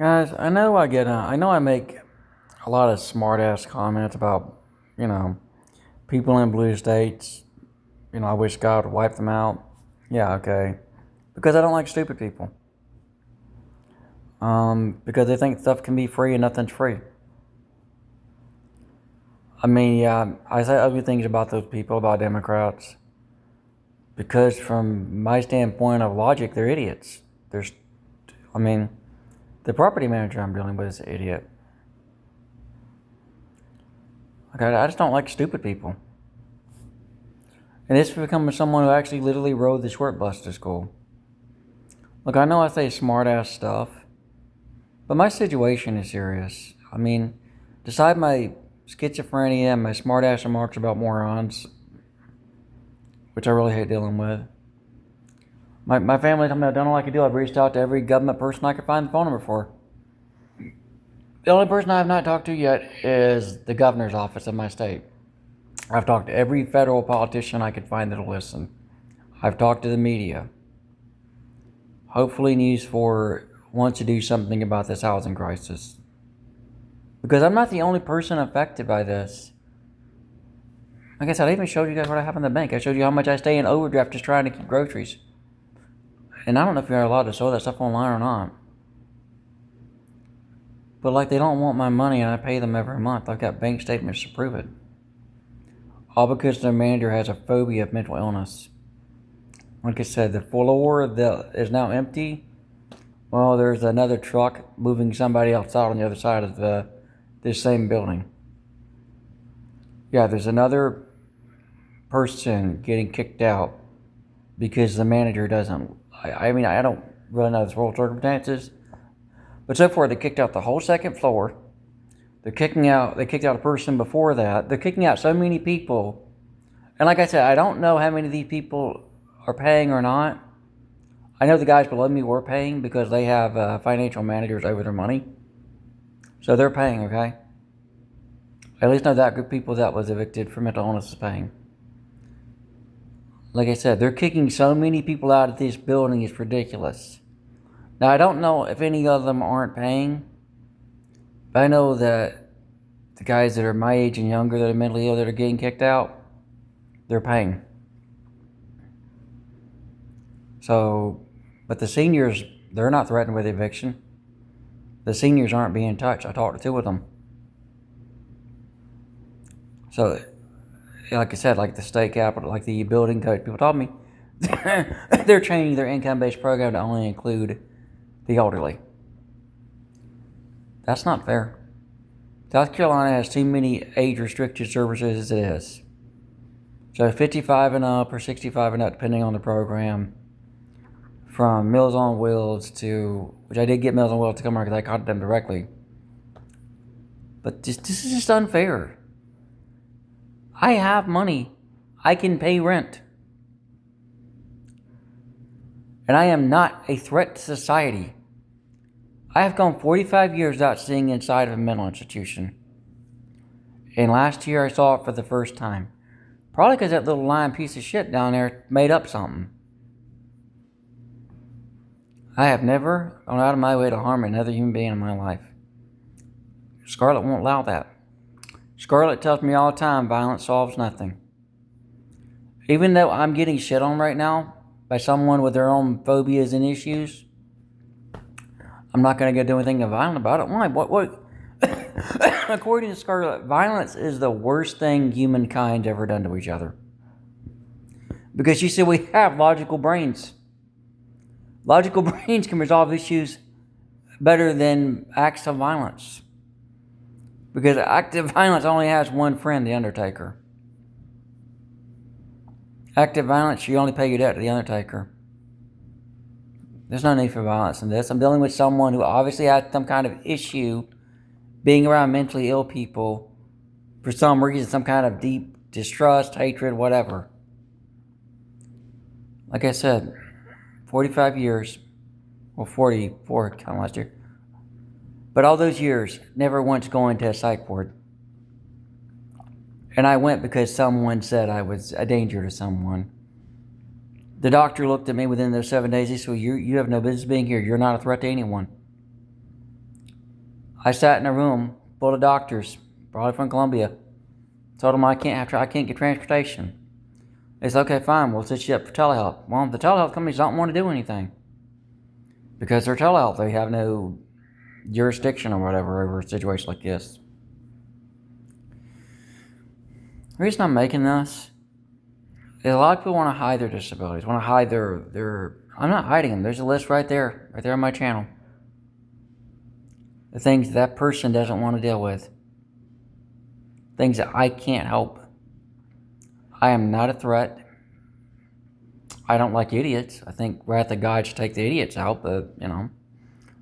Guys, I know I make a lot of smart ass comments about, you know, people in blue states. I wish God would wipe them out. Yeah, okay. Because I don't like stupid people. Because they think stuff can be free and nothing's free. I mean, yeah, I say ugly things about those people, about Democrats, because from my standpoint of logic, they're idiots. There's, I mean, the property manager I'm dealing with is an idiot. Okay, I just don't like stupid people. And this is becoming someone who actually literally rode the short bus to school. Look, I know I say smart ass stuff, but my situation is serious. I mean, beside my schizophrenia and my smart ass remarks about morons, which I really hate dealing with, my family told me I don't know what I could do. I've reached out to every government person I could find the phone number for. The only person I have not talked to yet is the governor's office of my state. I've talked to every federal politician I could find that'll listen. I've talked to the media. Hopefully News 4 wants to do something about this housing crisis. Because I'm not the only person affected by this. Like I said, I even showed you guys what I have in the bank. I showed you how much I stay in overdraft just trying to keep groceries. And I don't know if you're allowed to show that stuff online or not. But like, they don't want my money and I pay them every month. I've got bank statements to prove it. All because their manager has a phobia of mental illness. Like I said, the floor that is now empty. Well, there's another truck moving somebody else out on the other side of this same building. Yeah, there's another person getting kicked out because the manager doesn't. I mean, I don't really know the full circumstances, but so far they kicked out the whole second floor. They kicked out a person before that. They're kicking out so many people. And like I said, I don't know how many of these people are paying or not. I know the guys below me were paying because they have financial managers over their money. So they're paying, okay? I at least know that group of people that was evicted for mental illness is paying. Like I said, they're kicking so many people out of this building, it's ridiculous. Now, I don't know if any of them aren't paying. But I know that the guys that are my age and younger that are mentally ill that are getting kicked out, they're paying. So, but the seniors, they're not threatened with eviction. The seniors aren't being touched. I talked to two of them. So, like I said, like the state capital, like the building code, people told me they're changing their income-based program to only include the elderly. That's not fair. South Carolina has too many age-restricted services as it is. So 55 and up or 65 and up, depending on the program, from Meals on Wheels to, which I did get Meals on Wheels to come around because I contacted them directly. But this is just unfair. I have money. I can pay rent. And I am not a threat to society. I have gone 45 years without seeing inside of a mental institution. And last year I saw it for the first time. Probably because that little lying piece of shit down there made up something. I have never gone out of my way to harm another human being in my life. Scarlett won't allow that. Scarlett tells me all the time, violence solves nothing. Even though I'm getting shit on right now by someone with their own phobias and issues, I'm not going to go do anything violent about it. Why? What? According to Scarlett, violence is the worst thing humankind's ever done to each other. Because she said we have logical brains. Logical brains can resolve issues better than acts of violence. Because active violence only has one friend, the Undertaker. Active violence, you only pay your debt to the Undertaker. There's no need for violence in this. I'm dealing with someone who obviously has some kind of issue being around mentally ill people for some reason, some kind of deep distrust, hatred, whatever. Like I said, 45 years, well, 44 kind of last year. But all those years, never once going to a psych ward. And I went because someone said I was a danger to someone. The doctor looked at me within those 7 days. He said, you have no business being here. You're not a threat to anyone. I sat in a room full of doctors, probably from Columbia. Told them I can't get transportation. They said, okay, fine, we'll set you up for telehealth. Well, the telehealth companies don't want to do anything. Because they're telehealth. They have no jurisdiction or whatever over a situation like this. The reason I'm making this is a lot of people want to hide their disabilities, want to hide their I'm not hiding them. There's a list right there on my channel. The things that person doesn't want to deal with. Things that I can't help. I am not a threat. I don't like idiots. I think wrath of God should take the idiots out, but,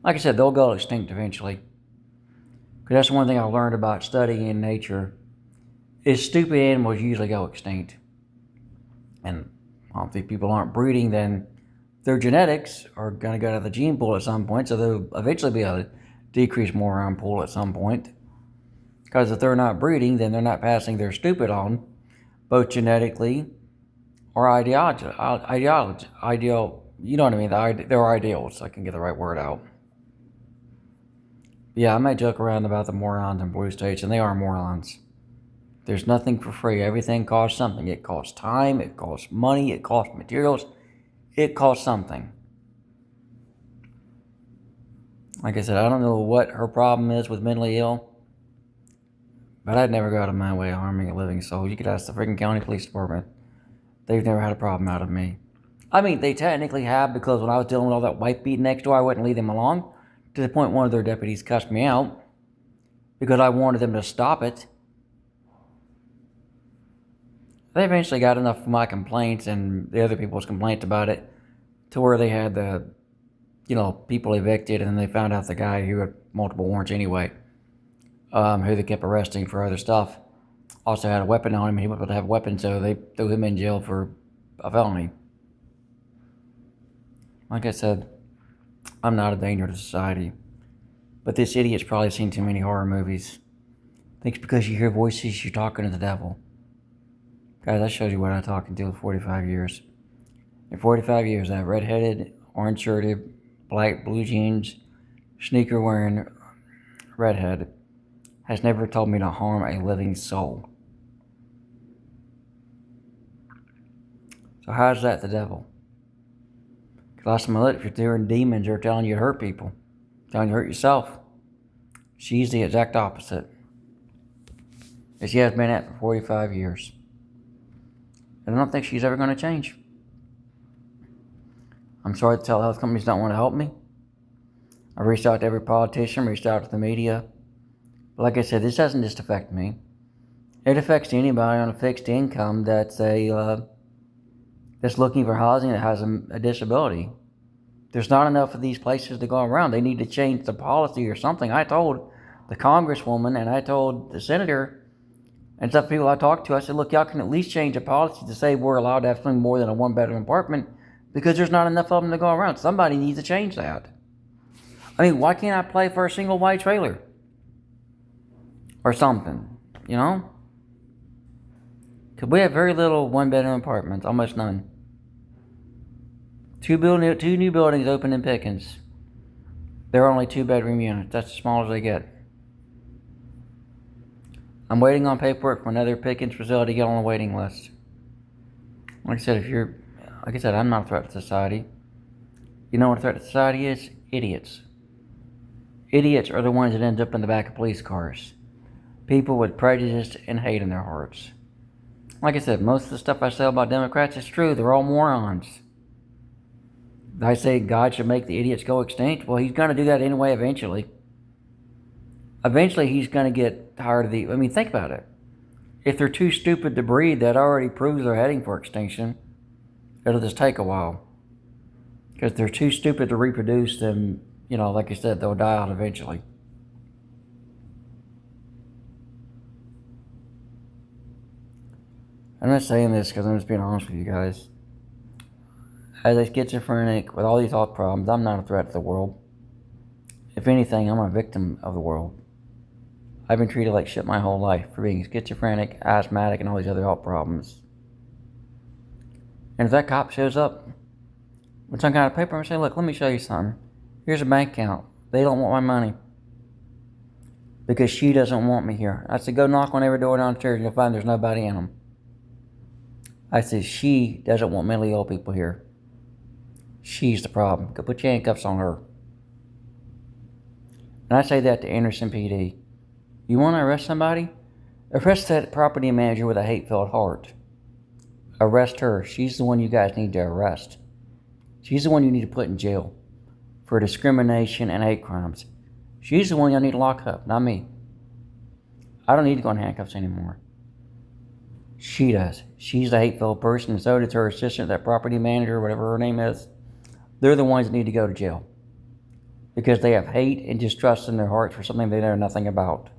like I said, they'll go extinct eventually. Because that's one thing I learned about studying nature, is stupid animals usually go extinct. And if people aren't breeding, then their genetics are going to go to the gene pool at some point, so there'll eventually be a decreased moron pool at some point. Because if they're not breeding, then they're not passing their stupid on, both genetically or ideal, you know what I mean, their ideals, so I can get the right word out. Yeah, I might joke around about the morons in blue states, and they are morons. There's nothing for free. Everything costs something. It costs time, it costs money, it costs materials, it costs something. Like I said, I don't know what her problem is with mentally ill, but I'd never go out of my way harming a living soul. You could ask the freaking county police department. They've never had a problem out of me. I mean, they technically have, because when I was dealing with all that wife beating next door, I wouldn't leave them alone. To the point one of their deputies cussed me out because I wanted them to stop it. They eventually got enough of my complaints and the other people's complaints about it to where they had the, people evicted, and then they found out the guy who had multiple warrants anyway, who they kept arresting for other stuff, also had a weapon on him. He was able to have a weapon, so they threw him in jail for a felony. Like I said, I'm not a danger to society, but this idiot's probably seen too many horror movies. Thinks because you hear voices, you're talking to the devil. Guys, I showed you what I talked into in 45 years. In 45 years, that red-headed, orange-shirted, black blue jeans, sneaker-wearing redhead has never told me to harm a living soul. So how is that the devil? Last time I looked, if you're doing demons, they're telling you to hurt people, telling you to hurt yourself. She's the exact opposite. And she has been at for 45 years. And I don't think she's ever going to change. I'm sorry the telehealth companies don't want to help me. I reached out to every politician, reached out to the media. But like I said, this doesn't just affect me. It affects anybody on a fixed income that's looking for housing that has a disability. There's not enough of these places to go around. They need to change the policy or something. I told the congresswoman and I told the senator and some people I talked to, I said, look, y'all can at least change the policy to say we're allowed to have something more than a one-bedroom apartment because there's not enough of them to go around. Somebody needs to change that. I mean, why can't I play for a single wide trailer? Or something, Because we have very little one-bedroom apartments, almost none. Two new buildings open in Pickens. They're only 2-bedroom units. That's as small as they get. I'm waiting on paperwork for another Pickens facility to get on the waiting list. Like I said, I'm not a threat to society. You know what a threat to society is? Idiots. Idiots are the ones that end up in the back of police cars. People with prejudice and hate in their hearts. Like I said, most of the stuff I say about Democrats is true. They're all morons. I say God should make the idiots go extinct. Well, he's going to do that anyway eventually. Eventually, he's going to get tired of think about it. If they're too stupid to breed, that already proves they're heading for extinction. It'll just take a while. Because they're too stupid to reproduce them, like I said, they'll die out eventually. I'm not saying this because I'm just being honest with you guys. As a schizophrenic with all these health problems, I'm not a threat to the world. If anything, I'm a victim of the world. I've been treated like shit my whole life for being schizophrenic, asthmatic, and all these other health problems. And if that cop shows up with some kind of paper, I'm going to say, look, let me show you something. Here's a bank account. They don't want my money. because she doesn't want me here. I said, go knock on every door downstairs and you'll find there's nobody in them. I said, she doesn't want mentally ill people here. She's the problem. Go put your handcuffs on her. And I say that to Anderson PD. You want to arrest somebody? Arrest that property manager with a hate-filled heart. Arrest her. She's the one you guys need to arrest. She's the one you need to put in jail for discrimination and hate crimes. She's the one y'all need to lock up, not me. I don't need to go in handcuffs anymore. She does. She's the hate-filled person, and so does her assistant, that property manager, whatever her name is. They're the ones that need to go to jail because they have hate and distrust in their hearts for something they know nothing about.